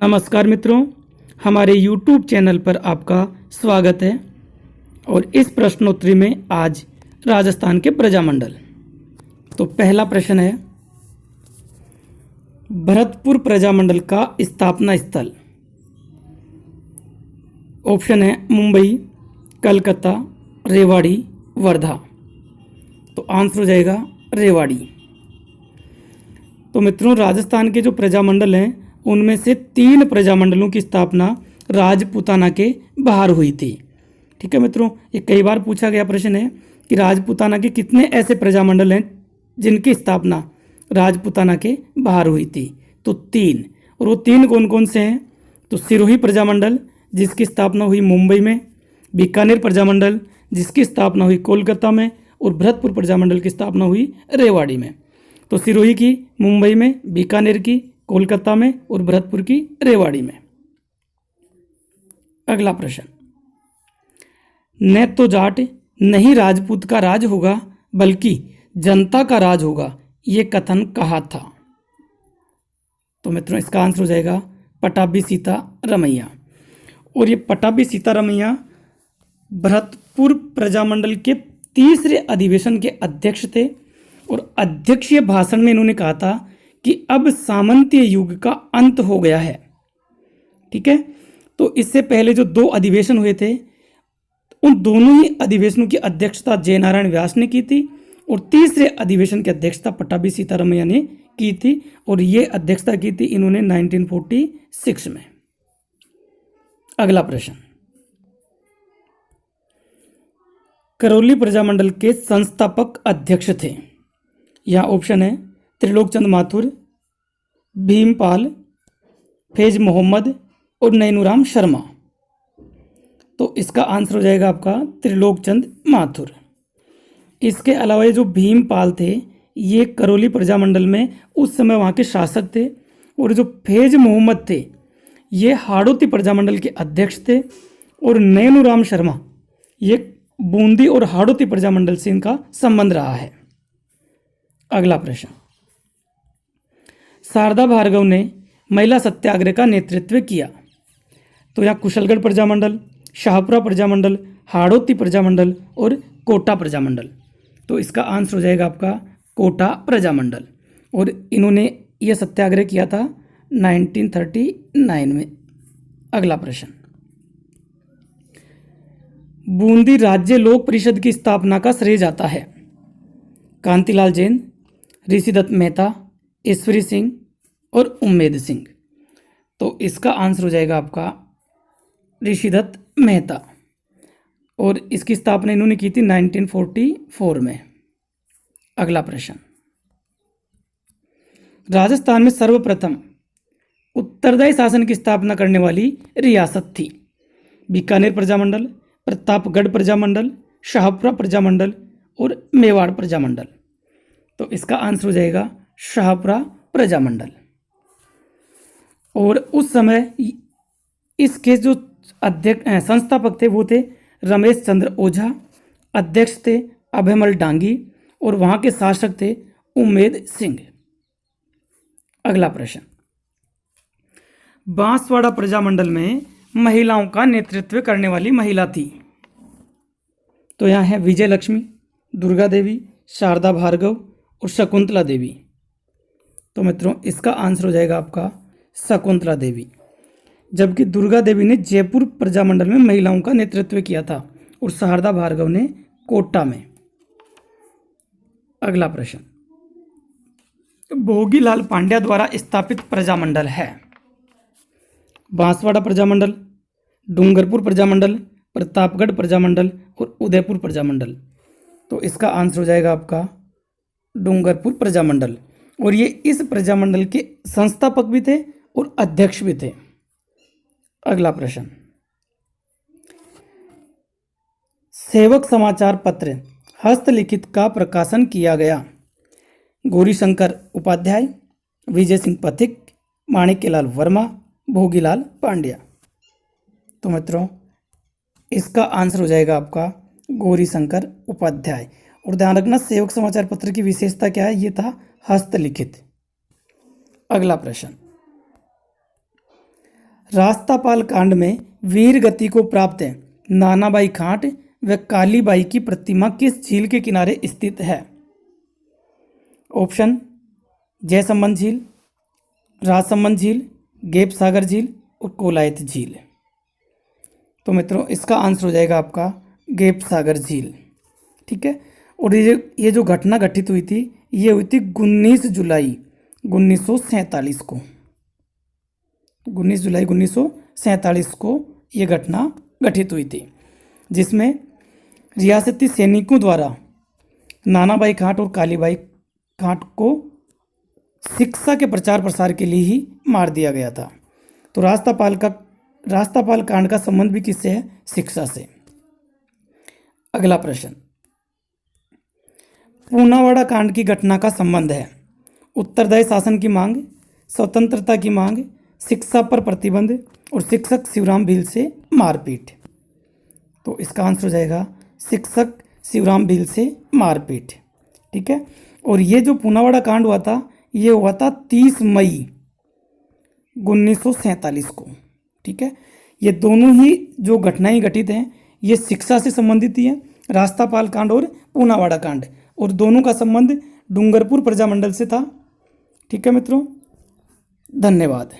नमस्कार मित्रों, हमारे YouTube चैनल पर आपका स्वागत है। और इस प्रश्नोत्तरी में आज राजस्थान के प्रजामंडल। तो पहला प्रश्न है, भरतपुर प्रजामंडल का स्थापना स्थल। ऑप्शन है मुंबई, कलकत्ता, रेवाड़ी, वर्धा। तो आंसर हो जाएगा रेवाड़ी। तो मित्रों, राजस्थान के जो प्रजामंडल हैं उनमें से 3 प्रजामंडलों की स्थापना राजपूताना के बाहर हुई थी। ठीक है मित्रों, ये कई बार पूछा गया प्रश्न है कि राजपूताना के कितने ऐसे प्रजामंडल हैं जिनकी स्थापना राजपूताना के बाहर हुई थी। तो 3, और वो 3 कौन कौन से हैं? तो सिरोही प्रजामंडल जिसकी स्थापना हुई मुंबई में, बीकानेर प्रजामंडल जिसकी स्थापना हुई कोलकाता में, और भरतपुर प्रजामंडल की स्थापना हुई रेवाड़ी में। तो सिरोही की मुंबई में, बीकानेर की कोलकाता में, और भरतपुर की रेवाड़ी में। अगला प्रश्न, न तो जाट नहीं राजपूत का राज होगा बल्कि जनता का राज होगा, ये कथन कहा था। तो मित्रों, इसका आंसर हो जाएगा पटाभी सीता रमैया। और ये पटाभी सीता रमैया भरतपुर प्रजामंडल के 3रे अधिवेशन के अध्यक्ष थे। और अध्यक्षीय भाषण में इन्होंने कहा था कि अब सामंतीय युग का अंत हो गया है। ठीक है, तो इससे पहले जो 2 अधिवेशन हुए थे उन दोनों ही अधिवेशनों की अध्यक्षता जयनारायण व्यास ने की थी, और 3रे अधिवेशन की अध्यक्षता पटाभी सीतारमैया ने की थी। और ये अध्यक्षता की थी इन्होंने 1946 में। अगला प्रश्न, करौली प्रजामंडल के संस्थापक अध्यक्ष थे। यहाँ ऑप्शन है त्रिलोकचंद माथुर, भीमपाल, फैज मोहम्मद और नैनूराम शर्मा। तो इसका आंसर हो जाएगा आपका त्रिलोकचंद माथुर। इसके अलावा ये जो भीमपाल थे ये करौली प्रजामंडल में उस समय वहाँ के शासक थे। और जो फैज मोहम्मद थे ये हाड़ौती प्रजामंडल के अध्यक्ष थे। और नैनूराम शर्मा ये बूंदी और हाड़ौती प्रजामंडल से इनका संबंध रहा है। अगला प्रश्न, शारदा भार्गव ने महिला सत्याग्रह का नेतृत्व किया। तो यहाँ कुशलगढ़ प्रजामंडल, शाहपुरा प्रजामंडल, हाड़ौती प्रजामंडल और कोटा प्रजामंडल। तो इसका आंसर हो जाएगा आपका कोटा प्रजामंडल। और इन्होंने यह सत्याग्रह किया था 1939 में। अगला प्रश्न, बूंदी राज्य लोक परिषद की स्थापना का श्रेय जाता है कांतिलाल जैन, ऋषिदत्त मेहता, ईश्वरी सिंह और उम्मेद सिंह। तो इसका आंसर हो जाएगा आपका ऋषिदत्त मेहता। और इसकी स्थापना इन्होंने की थी 1944 में। अगला प्रश्न, राजस्थान में सर्वप्रथम उत्तरदायी शासन की स्थापना करने वाली रियासत थी। बीकानेर प्रजामंडल, प्रतापगढ़ प्रजामंडल, शाहपुरा प्रजामंडल और मेवाड़ प्रजामंडल। तो इसका आंसर हो जाएगा शाहपुरा प्रजामंडल। और उस समय इसके जो अध्यक्ष संस्थापक थे वो थे रमेश चंद्र ओझा, अध्यक्ष थे अभयमल डांगी और वहाँ के शासक थे उम्मेद सिंह। अगला प्रश्न, बांसवाड़ा प्रजामंडल में महिलाओं का नेतृत्व करने वाली महिला थी। तो यहाँ है विजय लक्ष्मी, दुर्गा देवी, शारदा भार्गव और शकुंतला देवी। तो मित्रों, इसका आंसर हो जाएगा आपका शकुंतला देवी। जबकि दुर्गा देवी ने जयपुर प्रजामंडल में महिलाओं का नेतृत्व किया था और शारदा भार्गव ने कोटा में। अगला प्रश्न, भोगीलाल पांड्या द्वारा स्थापित प्रजामंडल है बांसवाड़ा प्रजामंडल, डूंगरपुर प्रजामंडल, प्रतापगढ़ प्रजामंडल और उदयपुर प्रजामंडल। तो इसका आंसर हो जाएगा आपका डूंगरपुर प्रजामंडल। और ये इस प्रजामंडल के संस्थापक भी थे और अध्यक्ष भी थे। अगला प्रश्न, सेवक समाचार पत्र हस्तलिखित का प्रकाशन किया गया गौरीशंकर उपाध्याय, विजय सिंह पथिक, माणिक्यलाल वर्मा, भोगीलाल पांड्या। तो मित्रों, इसका आंसर हो जाएगा आपका गौरीशंकर उपाध्याय। और ध्यान रखना, सेवक समाचार पत्र की विशेषता क्या है? ये था हस्तलिखित। अगला प्रश्न, रास्तापाल कांड में वीर गति को प्राप्त नानाबाई घाट व कालीबाई की प्रतिमा किस झील के किनारे स्थित है? ऑप्शन जयसंबंध झील, राजसमंद झील, गेप सागर झील और कोलायत झील। तो मित्रों इसका आंसर हो जाएगा आपका गेप सागर झील। ठीक है। और ये जो घटना घटित हुई थी ये हुई थी 19 जुलाई 1947 को। 19 जुलाई 1947 को ये घटना घटित हुई थी, जिसमें रियासती सैनिकों द्वारा नानाबाई घाट और कालीबाई घाट को शिक्षा के प्रचार प्रसार के लिए ही मार दिया गया था। तो रास्तापाल कांड का संबंध भी किससे है? शिक्षा से। अगला प्रश्न, पूनावाड़ा कांड की घटना का संबंध है उत्तरदायी शासन की मांग, स्वतंत्रता की मांग, शिक्षा पर प्रतिबंध और शिक्षक शिवराम भील से मारपीट। तो इसका आंसर हो जाएगा शिक्षक शिवराम भील से मारपीट। ठीक है। और ये जो पूनावाड़ा कांड हुआ था ये हुआ था 30 मई 1947 को। ठीक है। ये दोनों ही जो घटनाएं घटित हैं ये शिक्षा से संबंधित ही हैं, रास्तापाल कांड और पूनावाड़ा कांड, और दोनों का संबंध डूंगरपुर प्रजामंडल से था। ठीक है मित्रों, धन्यवाद।